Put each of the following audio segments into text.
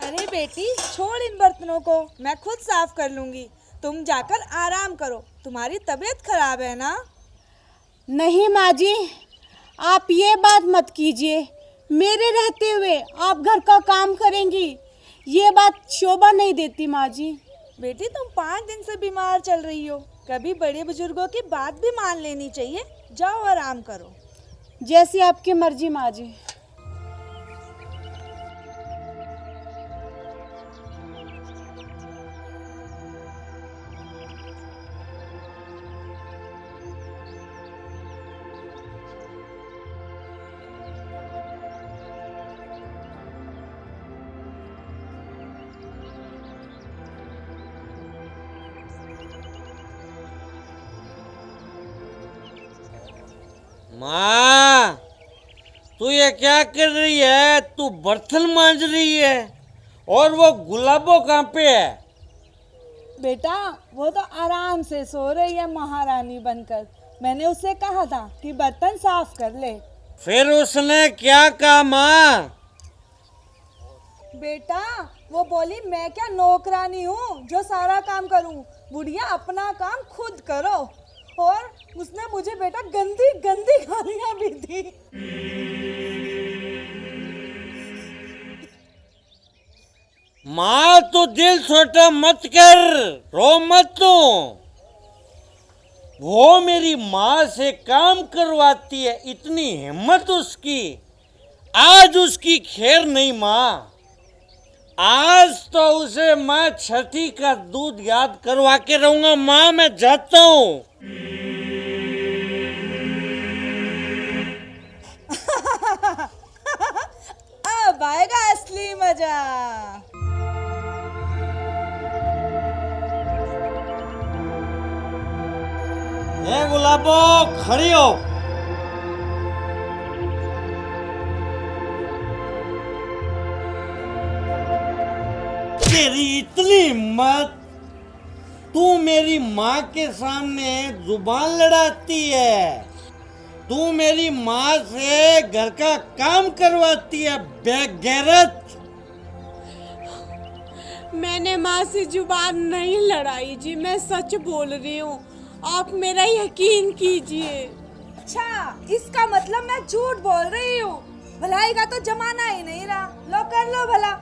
अरे बेटी, छोड़ इन बर्तनों को, मैं खुद साफ कर लूंगी। तुम जाकर आराम करो, तुम्हारी तबीयत खराब है ना। नहीं माँ जी, आप ये बात मत कीजिए। मेरे रहते हुए आप घर का काम करेंगी, ये बात शोभा नहीं देती माँ जी। बेटी, तुम 5 दिन से बीमार चल रही हो, कभी बड़े बुजुर्गों की बात भी मान लेनी चाहिए। जाओ आराम करो। जैसी आपकी मर्जी माँ जी। माँ, तू ये क्या कर रही है? तू बर्तन मांज रही है और वो गुलाबो कहाँ पे है? बेटा, वो तो आराम से सो रही है महारानी बनकर। मैंने उससे कहा था कि बर्तन साफ कर ले। फिर उसने क्या कहा माँ? बेटा, वो बोली मैं क्या नौकरानी हूँ जो सारा काम करूँ, बुढ़िया अपना काम खुद करो। और उसने मुझे बेटा गंदी गंदी गालियाँ भी दी। माँ, तू दिल छोटा मत कर, रो मत तू। वो मेरी माँ से काम करवाती है, इतनी हिम्मत उसकी। आज उसकी खैर नहीं माँ, आज तो उसे मैं छठी का दूध याद करवा के रहूंगा। माँ, मैं जाता हूँ। अब आएगा असली मजा। ए गुलाबो, खड़ी हो। तेरी इतनी हिम्मत, तू मेरी माँ के सामने जुबान लड़ाती है। तू मेरी माँ से घर का काम करवाती है, बेगैरत। मैंने माँ से जुबान नहीं लड़ाई जी, मैं सच बोल रही हूँ, आप मेरा यकीन कीजिए। अच्छा, इसका मतलब मैं झूठ बोल रही हूँ। भलाई का तो जमाना ही नहीं रहा। लो कर लो भला।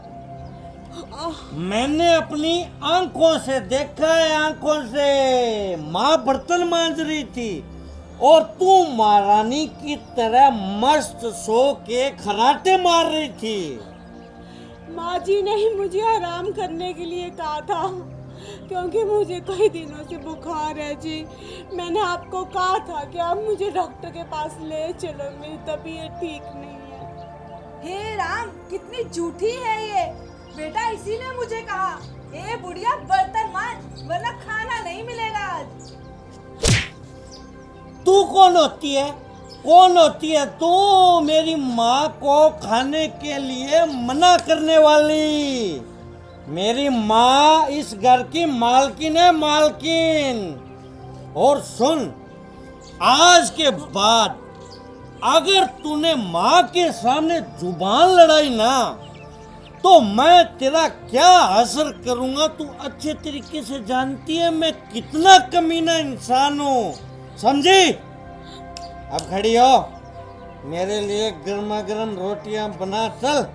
मैंने अपनी आंखों से देखा है, आंखों से। माँ बर्तन मांज रही थी और तू महारानी की तरह मस्त सो के खराटे मार रही थी। माँ जी ने ही मुझे आराम करने के लिए कहा था, क्योंकि मुझे कई दिनों से बुखार है जी। मैंने आपको कहा था कि आप मुझे डॉक्टर के पास ले चलो, मेरी तबीयत ठीक नहीं है। हे राम, कितनी झूठी है ये। बेटा, इसी ने मुझे कहा, ए बुढ़िया बर्तन मांज वरना खाना नहीं मिलेगा आज। तू कौन होती है? कौन होती है तू मेरी माँ को खाने के लिए मना करने वाली? मेरी माँ इस घर की मालकिन है, मालकिन। और सुन, आज के बाद अगर तूने माँ के सामने जुबान लड़ाई ना, तो मैं तेरा क्या असर करूंगा तू अच्छे तरीके से जानती है। मैं कितना कमीना इंसान हूँ, समझी? अब खड़ी हो, मेरे लिए गर्मा गर्म रोटियां बना। चल।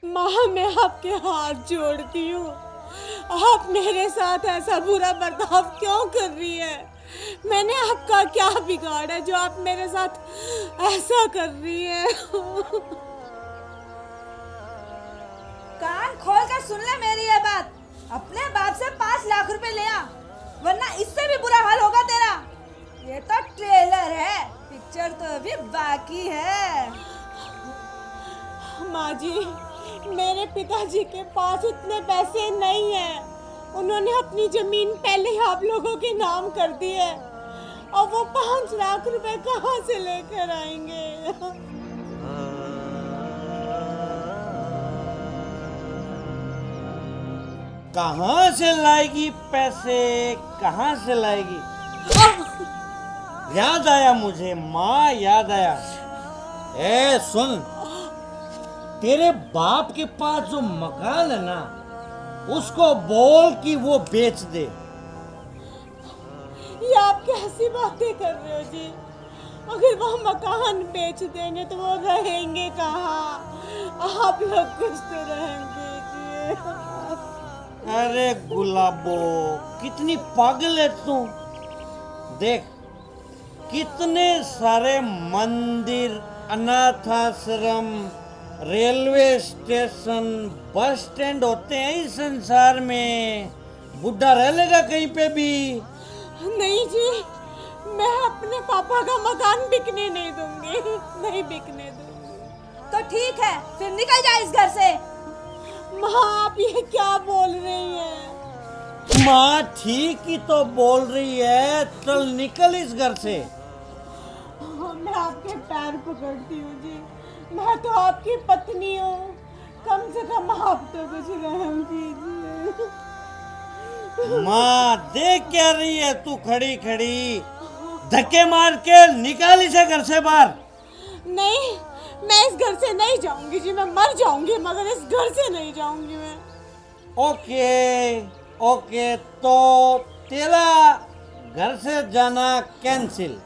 माँ, मैं आपके हाथ जोड़ती हूँ, आप मेरे साथ ऐसा बुरा बर्ताव क्यों कर रही है? मैंने आपका क्या बिगाड़ा जो आप मेरे साथ ऐसा कर रही है? कान खोल कर सुन ले मेरी ये बात। अपने बाप से 5 लाख रुपए ले आ, वरना इससे भी बुरा हाल होगा तेरा। ये तो ट्रेलर है, पिक्चर तो अभी बाकी है। माँ जी, मेरे पिताजी के पास इतने पैसे नहीं हैं। उन्होंने अपनी जमीन पहले ही आप लोगों के नाम कर दी है, और वो 5 लाख रुपए कहाँ से लेकर आएंगे? कहाँ से लाएगी पैसे? कहाँ से लाएगी? याद आया मुझे माँ, याद आया। ए सुन, तेरे बाप के पास जो मकान है ना, उसको बोल कि वो बेच दे। ये आप कैसी बातें कर रहे हो जी? अगर वो मकान बेच देंगे तो वो रहेंगे कहाँ? आप लोग कुछ तो रहेंगे जी। अरे गुलाबो, कितनी पागल है तू। देख, कितने सारे मंदिर, अनाथ आश्रम, रेलवे स्टेशन, बस स्टैंड होते हैं इस संसार में। बुढ़ा रह लेगा कहीं पे भी? नहीं जी, मैं अपने पापा का मकान बिकने नहीं दूंगी, नहीं बिकने दूंगी। तो ठीक है, फिर निकल जा इस घर से। माँ, आप ये क्या बोल रही हैं? माँ ठीक ही तो बोल रही है, चल निकल इस घर से। मैं आपके पैर पकड़ती हूँ जी, मैं तो आपकी पत्नी हूँ, कम से कम आप तो कुछ रहम कीजिए। माँ देख क्या रही है तू खड़ी खड़ी? धक्के मार के निकाल इसे घर से बाहर। नहीं, मैं इस घर से नहीं जाऊंगी जी, मैं मर जाऊंगी मगर इस घर से नहीं जाऊंगी मैं। ओके ओके, तो तेरा घर से जाना कैंसिल।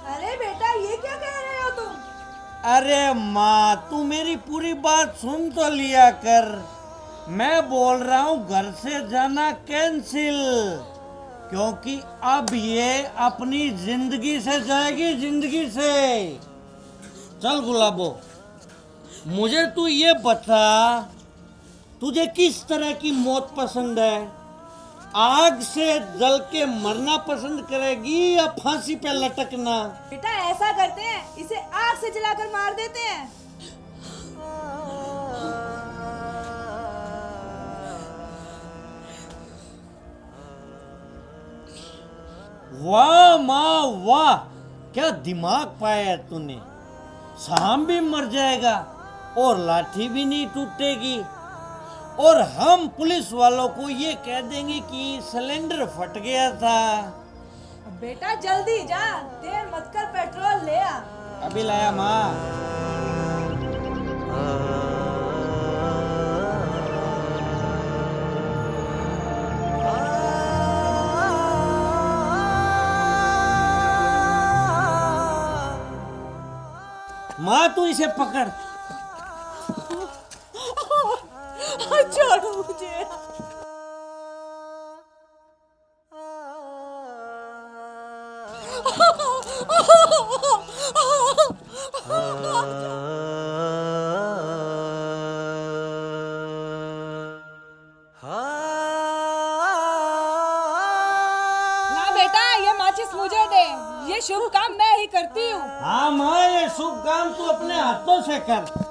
अरे बेटा, ये क्या कह रहे हो तुम? अरे माँ, तू मेरी पूरी बात सुन तो लिया कर। मैं बोल रहा हूँ घर से जाना कैंसिल, क्योंकि अब ये अपनी जिंदगी से जाएगी, जिंदगी से। चल गुलाबो, मुझे तू ये बता, तुझे किस तरह की मौत पसंद है? आग से जल के मरना पसंद करेगी या फांसी पे लटकना? बेटा ऐसा करते हैं, इसे आग से जलाकर मार देते हैं। वाह माँ वाह, क्या दिमाग पाया है तूने। शाम भी मर जाएगा और लाठी भी नहीं टूटेगी, और हम पुलिस वालों को ये कह देंगे कि सिलेंडर फट गया था। अब बेटा जल्दी जा, देर मत कर, पेट्रोल ले आ। अभी लाया माँ। माँ तू इसे पकड़। छोड़ो मुझे। ना बेटा, ये माचिस मुझे दे, ये शुभ काम मैं ही करती हूँ। हाँ माँ, ये शुभ काम तू अपने हाथों से कर।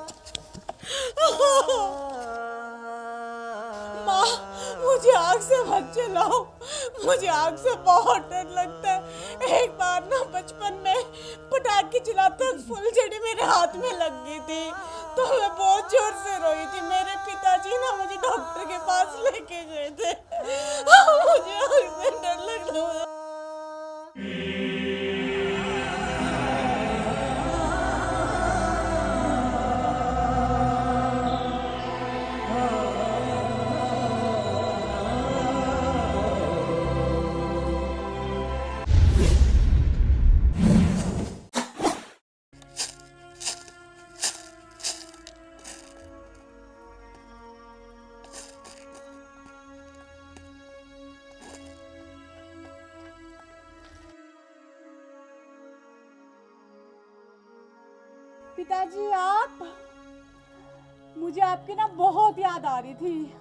माँ, मुझे आग से मत जलाओ, मुझे आग से बहुत डर लगता है। एक बार ना बचपन में पटाखे जलाते फुलझड़ी मेरे हाथ में लग गई थी, तो मैं बहुत जोर से रोई थी। मेरे पिताजी ना मुझे डॉक्टर के पास लेके गए थे। मुझे आग से डर लग रहा है। पिताजी, आप, मुझे आपकी ना बहुत याद आ रही थी,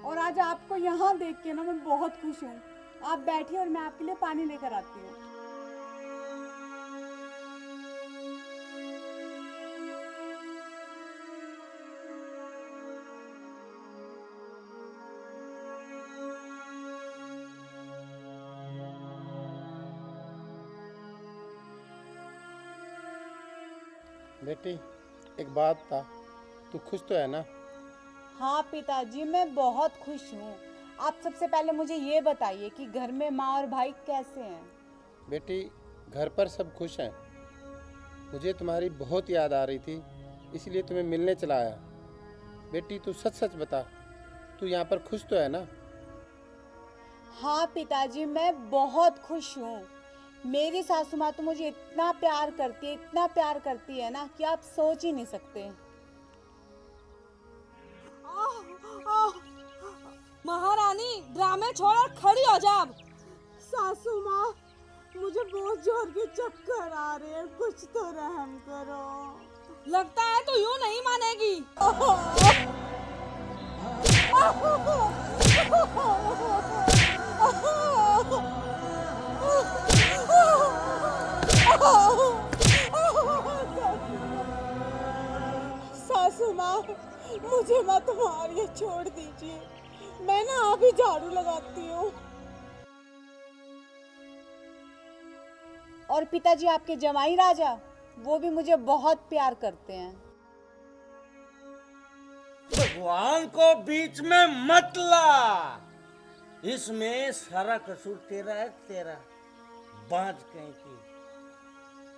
और आज आपको यहाँ देख के ना मैं बहुत खुश हूँ। आप बैठिए और मैं आपके लिए पानी लेकर आती हूँ। बेटी, एक बात था, तू खुश तो है ना? हाँ पिताजी, मैं बहुत खुश हूँ। आप सबसे पहले मुझे ये बताइए कि घर में माँ और भाई कैसे हैं? बेटी, घर पर सब खुश हैं, मुझे तुम्हारी बहुत याद आ रही थी, इसलिए तुम्हें मिलने चला आया। बेटी तू सच सच बता, तू यहाँ पर खुश तो है ना? हाँ पिताजी, मैं बहुत खुश हूँ। मेरी सासू माँ तो मुझे इतना प्यार करती है, इतना प्यार करती है ना कि आप सोच ही नहीं सकते। महारानी ड्रामे छोड़ और खड़ी हो जा अब। सासू माँ, मुझे बहुत जोर के चक्कर आ रहे हैं, कुछ तो रहम करो। लगता है तू यूं नहीं मानेगी। सासू माँ, मुझे मत मारिए, छोड़ दीजिए। मैं ना अभी झाड़ू लगाती हूँ। और पिताजी आपके जमाई राजा, वो भी मुझे बहुत प्यार करते हैं। भगवान को बीच में मत ला, इसमें सारा कसूर तेरा है, तेरा बांझ कहीं की।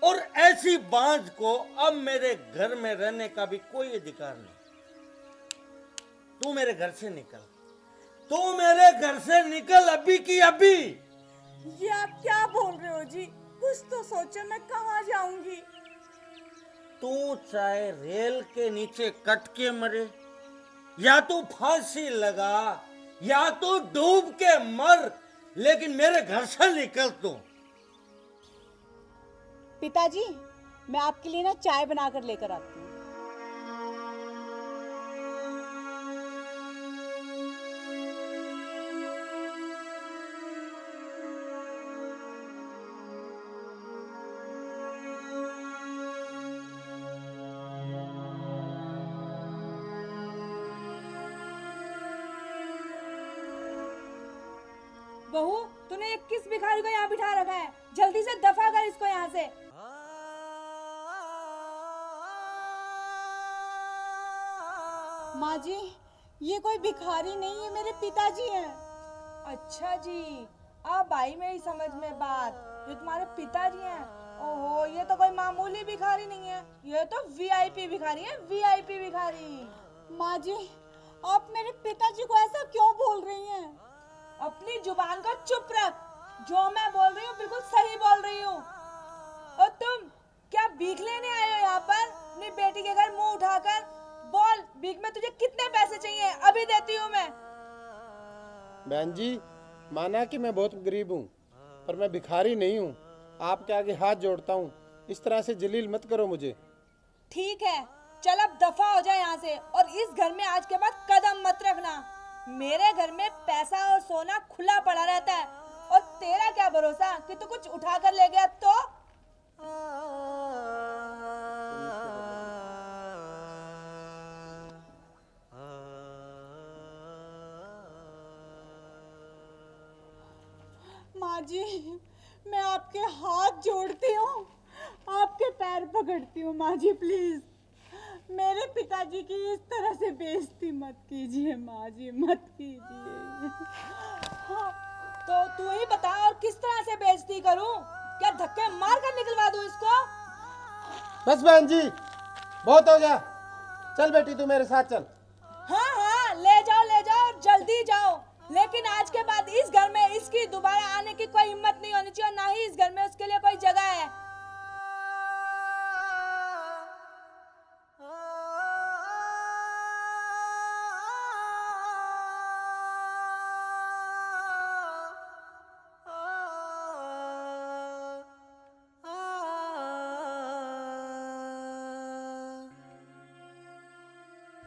और ऐसी बांझ को अब मेरे घर में रहने का भी कोई अधिकार नहीं। तू मेरे घर से निकल, तू मेरे घर से निकल अभी की अभी। ये आप क्या बोल रहे हो जी? कुछ तो सोचो, मैं कहाँ जाऊंगी? तू चाहे रेल के नीचे कट के मरे, या तू फांसी लगा, या तू डूब के मर, लेकिन मेरे घर से निकल तू। पिताजी, मैं आपके लिए ना चाय बनाकर लेकर आती हूँ। बहू, तूने ये किस भिखारी को यहाँ बिठा रखा है? जल्दी से दफा कर इसको यहाँ से। माँ जी, ये कोई भिखारी नहीं है, मेरे पिताजी हैं। अच्छा जी, अब आई मेरी समझ में बात। ये तुम्हारे पिताजी हैं? ओहो, ये तो कोई मामूली भिखारी नहीं है, ये तो वीआईपी भिखारी है, वीआईपी भिखारी। माँ जी, आप मेरे पिताजी को ऐसा क्यों बोल रही हैं? अपनी जुबान को चुप रख। जो मैं बोल रही हूँ बिल्कुल सही बोल रही हूँ। और तुम क्या भीख लेने आए हो यहाँ पर अपनी बेटी के घर मुंह उठाकर? बोल, भीख में तुझे कितने पैसे चाहिए? अभी देती हूँ मैं। बहन जी, माना कि मैं बहुत गरीब हूँ, पर मैं भिखारी नहीं हूँ। आपके आगे हाथ जोड़ता हूँ, इस तरह से जलील मत करो मुझे। ठीक है, चल अब दफा हो जाए यहाँ से, और इस घर में आज के बाद कदम मत रखना। मेरे घर में पैसा और सोना खुला पड़ा रहता है, और तेरा क्या भरोसा कि तू कुछ उठा कर ले गया तो? माँ जी, मैं आपके हाथ जोड़ती हूँ, आपके पैर पकड़ती हूँ। माँ जी प्लीज, मेरे पिताजी की इस तरह से बेइज्जती मत कीजिए। माँ जी, मत कीजिए। हाँ, तो तू ही बता, और किस तरह से बेइज्जती करूं? क्या धक्के मार कर निकलवा दूं इसको? बस बहन जी, बहुत हो गया। चल बेटी, तू मेरे साथ चल। हाँ हाँ, ले जाओ और जल्दी जाओ। लेकिन आज के बाद इस घर में इसकी दोबारा आने की कोई हिम्मत नहीं होनी चाहिए, और ना ही इस घर में उसके लिए कोई जगह है।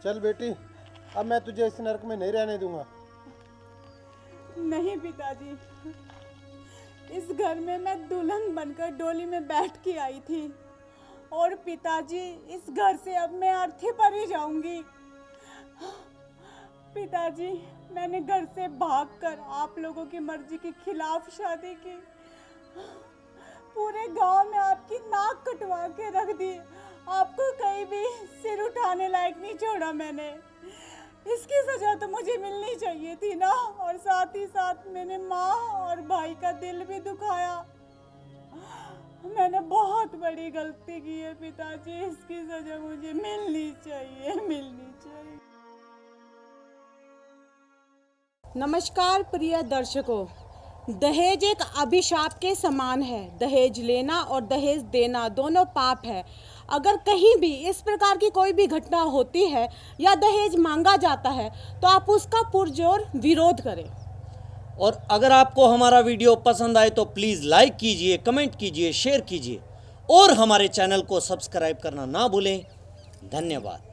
चल बेटी, अब मैं तुझे इस नरक में नहीं रहने दूंगा। नहीं पिताजी, इस घर में मैं दुल्हन बनकर डोली में बैठ के आई थी, और पिताजी इस घर से अब मैं अर्थी पर ही जाऊंगी। पिताजी, मैंने घर से भागकर आप लोगों की मर्जी के खिलाफ शादी की, पूरे गांव में आपकी नाक कटवा के रख दी, आपको कहीं भी सिर उठाने लायक नहीं छोड़ा मैंने। इसकी सजा तो मुझे मिलनी चाहिए थी ना, और साथ ही साथ मैंने माँ और भाई का दिल भी दुखाया। मैंने बहुत बड़ी गलती की है पिताजी, इसकी सजा मुझे मिलनी चाहिए, मिलनी चाहिए। नमस्कार प्रिय दर्शकों, दहेज एक अभिशाप के समान है। दहेज लेना और दहेज देना दोनों पाप है। अगर कहीं भी इस प्रकार की कोई भी घटना होती है या दहेज मांगा जाता है तो आप उसका पुरजोर विरोध करें। और अगर आपको हमारा वीडियो पसंद आए तो प्लीज़ लाइक कीजिए, कमेंट कीजिए, शेयर कीजिए और हमारे चैनल को सब्सक्राइब करना ना भूलें। धन्यवाद।